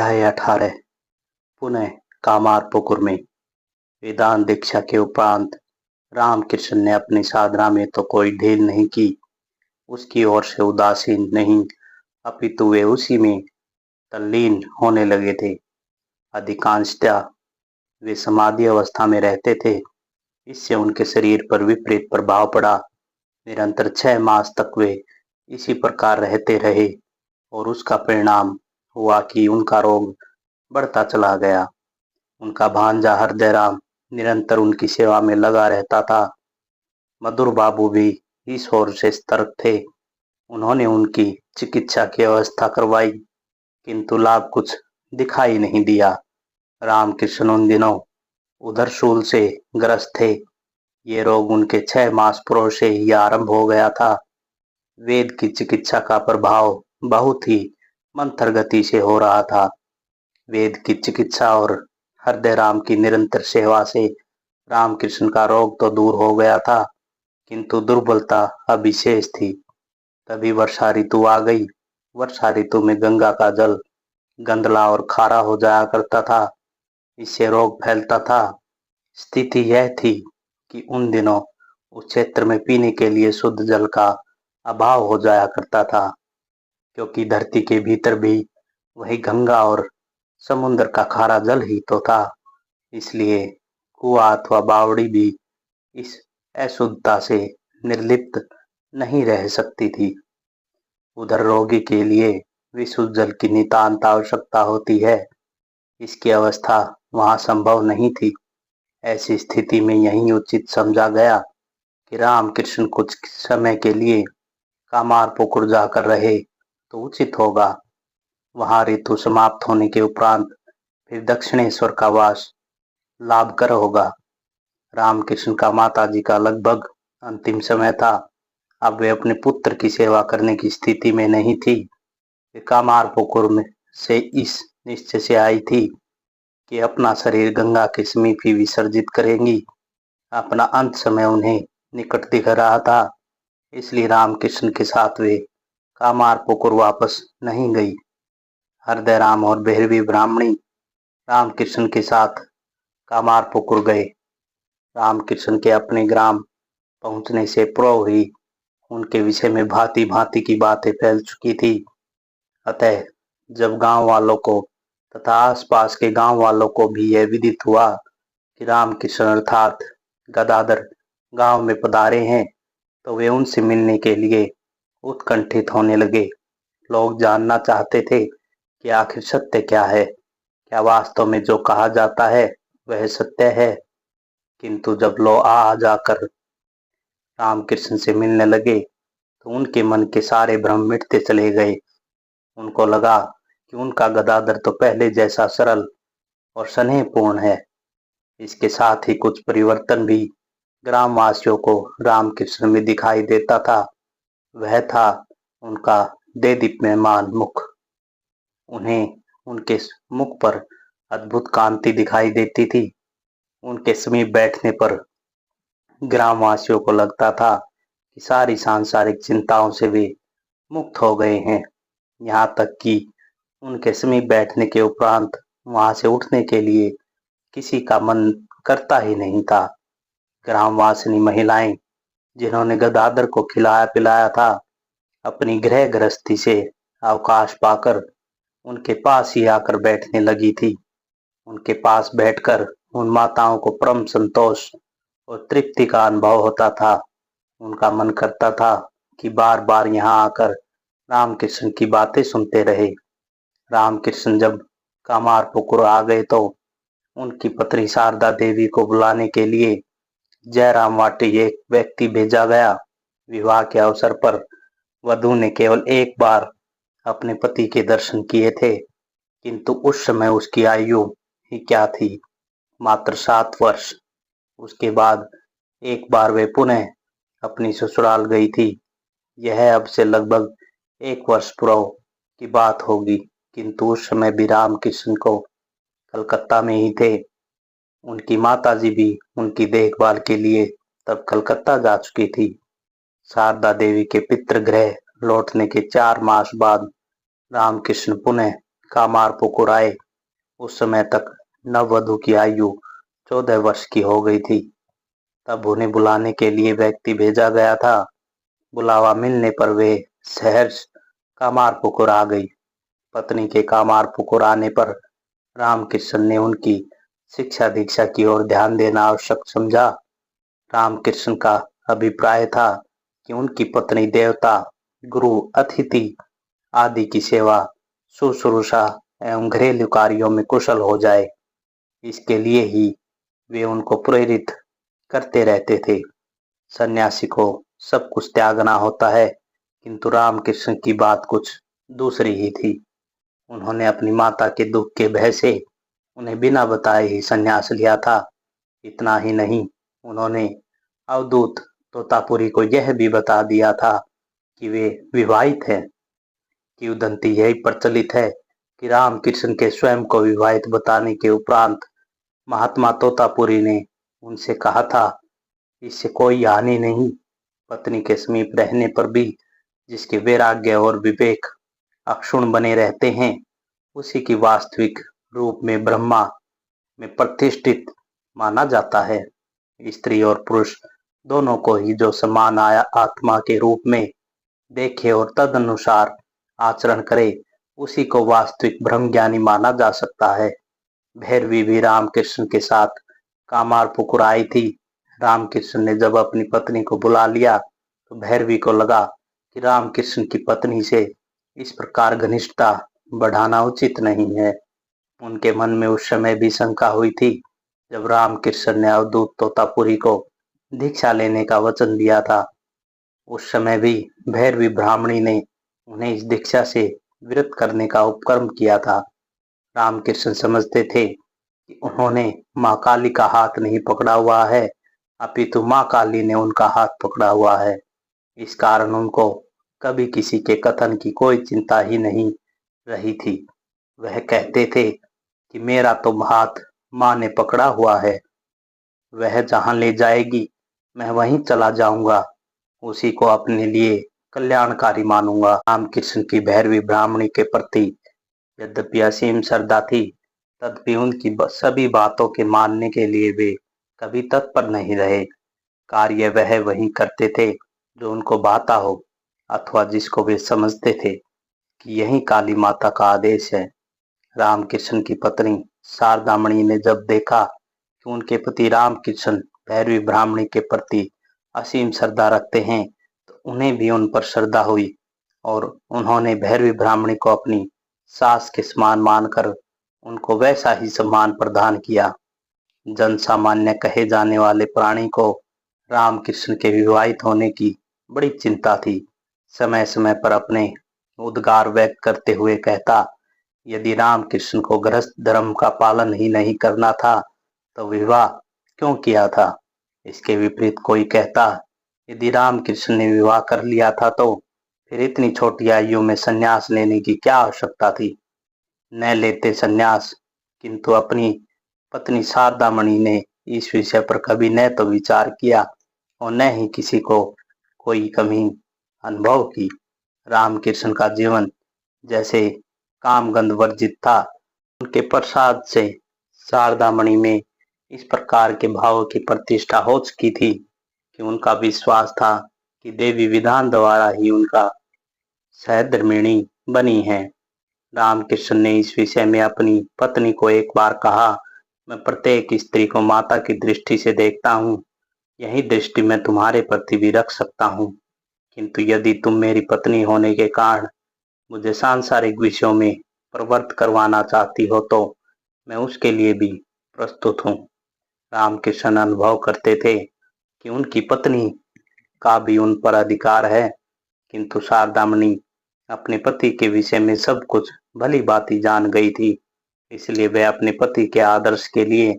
अध्याय 18। पुनः कामारपुकुर में। वेदांत दीक्षा के उपरांत रामकृष्ण ने अपनी साधना में तो कोई ढील नहीं की। उसकी ओर से उदासीन नहीं, अपितु वे उसी में तल्लीन होने लगे थे। अधिकांशतः वे समाधि अवस्था में रहते थे। इससे उनके शरीर पर विपरीत प्रभाव पड़ा। निरंतर 6 मास तक वे इसी प्रकार रहते रहे और उसका परिणाम हुआ कि उनका रोग बढ़ता चला गया। उनका भांजा हृदयराम निरंतर उनकी सेवा में लगा रहता था। मधुर बाबू भी इस ओर से सतर्क थे। उन्होंने उनकी चिकित्सा की व्यवस्था करवाई, किंतु लाभ कुछ दिखाई नहीं दिया। रामकृष्ण उन दिनों उदरशूल से ग्रस्त थे। ये रोग उनके 6 मास पूर्व से ही आरंभ हो गया था। वेद की चिकित्सा का प्रभाव बहुत ही मंथर गति से हो रहा था। वेद की चिकित्सा और हृदयराम की निरंतर सेवा से रामकृष्ण का रोग तो दूर हो गया था, किंतु दुर्बलता अभी शेष थी। तभी वर्षा ऋतु आ गई। वर्षा ऋतु में गंगा का जल गंदला और खारा हो जाया करता था। इससे रोग फैलता था। स्थिति यह थी कि उन दिनों उस क्षेत्र में पीने के लिए शुद्ध जल का अभाव हो जाया करता था, क्योंकि धरती के भीतर भी वही गंगा और समुद्र का खारा जल ही तो था। इसलिए कुआं अथवा बावड़ी भी इस अशुद्धता से निर्लिप्त नहीं रह सकती थी। उधर रोगी के लिए विशुद्ध जल की नितांत आवश्यकता होती है। इसकी अवस्था वहां संभव नहीं थी। ऐसी स्थिति में यही उचित समझा गया कि रामकृष्ण कुछ समय के लिए कामारपुकुर जाकर रहे तो उचित होगा। वहां ऋतु समाप्त होने के उपरांत फिर दक्षिणेश्वर का वास लाभकर होगा। रामकृष्ण का माताजी का लगभग अंतिम समय था। अब वे अपने पुत्र की सेवा करने की स्थिति में नहीं थी। वे कामारपुकुर में से इस निश्चय से आई थी कि अपना शरीर गंगा के समीप ही विसर्जित करेंगी। अपना अंत समय उन्हें निकट दिख रहा था। इसलिए रामकृष्ण के साथ वे कामारपुकुर वापस नहीं गई। हृदयराम और भैरवी ब्राह्मणी रामकृष्ण के साथ कामारपुकुर गए। रामकृष्ण के अपने ग्राम पहुंचने से पूर्व ही उनके विषय में भांति भांति की बातें फैल चुकी थी। अतः जब गांव वालों को तथा आसपास के गांव वालों को भी यह विदित हुआ कि रामकृष्ण अर्थात गदाधर गांव में पधारे हैं, तो वे उनसे मिलने के लिए उत्कंठित होने लगे। लोग जानना चाहते थे कि आखिर सत्य क्या है, क्या वास्तव में जो कहा जाता है वह सत्य है। किंतु जब लोग आ जाकर रामकृष्ण से मिलने लगे तो उनके मन के सारे भ्रम मिटते चले गए। उनको लगा कि उनका गदाधर तो पहले जैसा सरल और स्नेहपूर्ण है। इसके साथ ही कुछ परिवर्तन भी ग्रामवासियों को रामकृष्ण में दिखाई देता था। वह था उनका देदीप्यमान मुख। उन्हें उनके मुख पर अद्भुत कांति दिखाई देती थी। उनके समीप बैठने पर ग्रामवासियों को लगता था कि सारी सांसारिक चिंताओं से वे मुक्त हो गए हैं। यहाँ तक कि उनके समीप बैठने के उपरांत वहां से उठने के लिए किसी का मन करता ही नहीं था। ग्रामवासिनी महिलाएं जिन्होंने गदाधर को खिलाया पिलाया था, अपनी गृह गृहस्थी से अवकाश पाकर उनके पास ही आकर बैठने लगी थी। उनके पास बैठकर उन माताओं को परम संतोष और तृप्ति का अनुभव होता था। उनका मन करता था कि बार बार यहाँ आकर रामकृष्ण की बातें सुनते रहे। रामकृष्ण जब कामारपुकुर आ गए तो उनकी पत्नी शारदा देवी को बुलाने के लिए जयराम वाटी एक व्यक्ति भेजा गया। विवाह के अवसर पर वधू ने केवल एक बार अपने पति के दर्शन किए थे, किंतु उस समय उसकी आयु ही क्या थी, मात्र 7 वर्ष। उसके बाद एक बार वे पुनः अपनी ससुराल गई थी। यह अब से लगभग 1 वर्ष पूर्व की बात होगी, किंतु उस समय भी रामकृष्ण को कलकत्ता में ही थे। उनकी माताजी भी उनकी देखभाल के लिए तब कलकत्ता जा चुकी थी। शारदा देवी के पितृगृह लौटने के 4 मास बाद रामकृष्ण पुनः कामारपुकुर आए। उस समय तक नववधु की आयु 14 वर्ष की हो गई थी। तब उन्हें बुलाने के लिए व्यक्ति भेजा गया था। बुलावा मिलने पर वे सहर्ष कामारपुकुर आ गई। पत्नी के कामारपुकुर आने पर रामकृष्ण ने उनकी शिक्षा दीक्षा की ओर ध्यान देना आवश्यक समझा। रामकृष्ण का अभिप्राय था कि उनकी पत्नी देवता, गुरु, अतिथि आदि की सेवा, शुश्रूषा एवं घरेलू कार्यों में कुशल हो जाए। इसके लिए ही वे उनको प्रेरित करते रहते थे। सन्यासी को सब कुछ त्यागना होता है, किंतु रामकृष्ण की बात कुछ दूसरी ही थी। उन्होंने अपनी माता के दुख के भय से उन्हें बिना बताए ही संन्यास लिया था। इतना ही नहीं, उन्होंने अवधूत तोतापुरी को यह भी बता दिया था कि वे विवाहित हैं। किंवदंती यही प्रचलित है कि रामकृष्ण के स्वयं को विवाहित बताने के उपरांत महात्मा तोतापुरी ने उनसे कहा था, इससे कोई हानि नहीं। पत्नी के समीप रहने पर भी जिसके वैराग्य और विवेक अक्षुण्ण बने रहते हैं, उसी की वास्तविक रूप में ब्रह्मा में प्रतिष्ठित माना जाता है। स्त्री और पुरुष दोनों को ही जो समान आत्मा के रूप में देखे और तदनुसार आचरण करे, उसी को वास्तविक ब्रह्मज्ञानी माना जा सकता है। भैरवी भी रामकृष्ण के साथ कामारपुकुर आई थी। रामकृष्ण ने जब अपनी पत्नी को बुला लिया तो भैरवी को लगा कि रामकृष्ण की पत्नी से इस प्रकार घनिष्ठता बढ़ाना उचित नहीं है। उनके मन में उस समय भी शंका हुई थी जब रामकृष्ण ने अवधूत तोतापुरी को दीक्षा लेने का वचन दिया था। उस समय भी भैरवी ब्राह्मणी ने उन्हें इस दीक्षा से विरत करने का उपक्रम किया था। रामकृष्ण समझते थे कि उन्होंने माँ काली का हाथ नहीं पकड़ा हुआ है, अपितु माँ काली ने उनका हाथ पकड़ा हुआ है। इस कारण उनको कभी किसी के कथन की कोई चिंता ही नहीं रही थी। वह कहते थे कि मेरा तो हाथ माँ ने पकड़ा हुआ है, वह जहाँ ले जाएगी मैं वहीं चला जाऊंगा, उसी को अपने लिए कल्याणकारी मानूंगा। रामकृष्ण की भैरवी ब्राह्मणी के प्रति यद्यपि असीम श्रद्धा थी, तथापि उनकी सभी बातों के मानने के लिए वे कभी तत्पर नहीं रहे। कार्य वह वही करते थे जो उनको भाता हो अथवा जिसको वे समझते थे कि यही काली माता का आदेश है। रामकृष्ण की पत्नी शारदामणि ने जब देखा कि उनके पति रामकृष्ण भैरवी ब्राह्मणी के प्रति असीम श्रद्धा रखते हैं, तो उन्हें भी उन पर श्रद्धा हुई और उन्होंने भैरवी ब्राह्मणी को अपनी सास के समान मानकर उनको वैसा ही सम्मान प्रदान किया। जन सामान्य कहे जाने वाले प्राणी को रामकृष्ण के विवाहित होने की बड़ी चिंता थी। समय समय पर अपने उद्गार व्यक्त करते हुए कहता, यदि रामकृष्ण को गृहस्थ धर्म का पालन ही नहीं करना था तो विवाह क्यों किया था। इसके विपरीत कोई कहता, यदि रामकृष्ण ने विवाह कर लिया था तो फिर इतनी छोटी आयु में संन्यास लेने की क्या आवश्यकता थी। न लेते संन्यास, किंतु अपनी पत्नी शारदामणि ने इस विषय पर कभी न तो विचार किया और न ही किसी को कोई कमी अनुभव की। रामकृष्ण का जीवन जैसे कामगंध वर्जित था, उनके प्रसाद से शारदामणि में इस प्रकार के भाव की प्रतिष्ठा हो चुकी थी कि उनका विश्वास था कि देवी विधान द्वारा ही उनका सहधर्मिणी बनी है। रामकृष्ण ने इस विषय में अपनी पत्नी को एक बार कहा, मैं प्रत्येक स्त्री को माता की दृष्टि से देखता हूँ, यही दृष्टि मैं तुम्हारे प्रति भी रख सकता हूँ, किंतु यदि तुम मेरी पत्नी होने के कारण मुझे सांसारिक विषयों में प्रवृत्त करवाना चाहती हो तो मैं उसके लिए भी प्रस्तुत हूँ। रामकृष्ण अनुभव करते थे कि उनकी पत्नी का भी उन पर अधिकार है, किंतु शारदामणि अपने पति के विषय में सब कुछ भली भांति जान गई थी, इसलिए वह अपने पति के आदर्श के लिए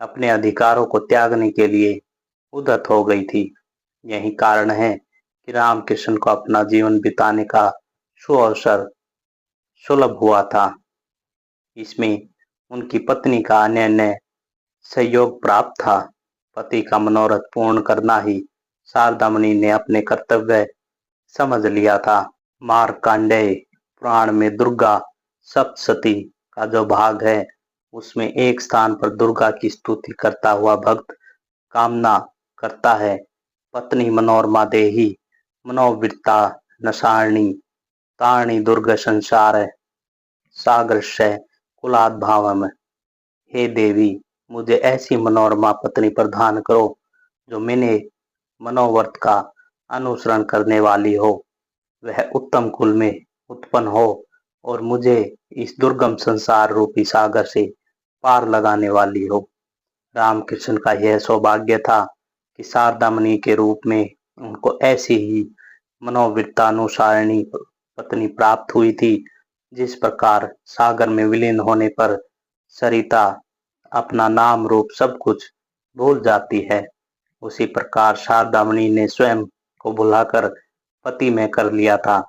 अपने अधिकारों को त्यागने के लिए उद्यत हो गई थी। यही कारण है कि रामकृष्ण को अपना जीवन बिताने का सुअवसर सुलभ हुआ था। इसमें उनकी पत्नी का अन्य सहयोग प्राप्त था। पति का मनोरथ पूर्ण करना ही शारदामणि ने अपने कर्तव्य समझ लिया था। मार्कंडेय पुराण में दुर्गा सप्तशती का जो भाग है उसमें एक स्थान पर दुर्गा की स्तुति करता हुआ भक्त कामना करता है, पत्नी मनोरमा देही मनोवृत्ता नशारणी तारणी दुर्ग संसार सागरस्य कुलाद्भावम। हे देवी, मुझे ऐसी मनोरमा पत्नी प्रदान करो जो मैंने मनोवर्त का अनुसरण करने वाली हो, वह उत्तम कुल में उत्पन्न हो और मुझे इस दुर्गम संसार रूपी सागर से पार लगाने वाली हो। रामकृष्ण का यह सौभाग्य था कि शारदा मुनि के रूप में उनको ऐसी ही मनोवृत्तानुसारिणी पत्नी प्राप्त हुई थी। जिस प्रकार सागर में विलीन होने पर सरिता अपना नाम रूप सब कुछ भूल जाती है, उसी प्रकार शारदा मुनि ने स्वयं को भुलाकर पति में कर लिया था।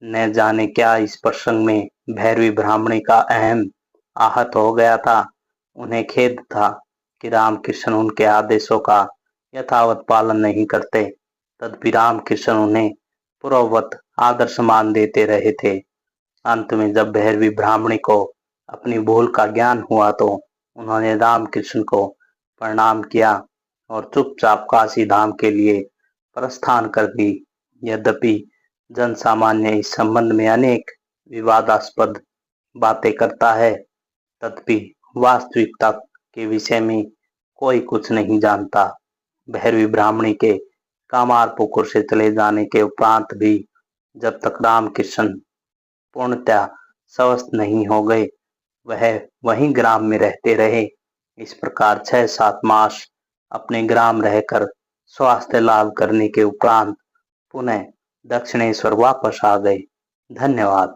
न जाने क्या इस प्रसंग में भैरवी ब्राह्मणी का अहम आहत हो गया था। उन्हें खेद था कि रामकृष्ण उनके आदेशों का यथावत पालन नहीं करते, तदपि रामकृष्ण उन्हें पूर्ववत आदर सम्मान देते रहे थे। अंत में जब भैरवी ब्राह्मणी को अपनी भूल का ज्ञान हुआ तो उन्होंने रामकृष्ण को प्रणाम किया और चुपचाप काशी धाम के लिए प्रस्थान कर दी। यद्यपि जन सामान्य इस संबंध में अनेक विवादास्पद बातें करता है, तथापि वास्तविकता के विषय में कोई कुछ नहीं जानता। भैरवी ब्राह्मणी के कामारपुकुर से चले जाने के उपरांत भी जब तक रामकृष्ण पूर्णतया स्वस्थ नहीं हो गए, वह वहीं ग्राम में रहते रहे। इस प्रकार 6-7 मास अपने ग्राम रहकर स्वास्थ्य लाभ करने के उपरांत पुनः दक्षिणेश्वर वापस आ गए। धन्यवाद।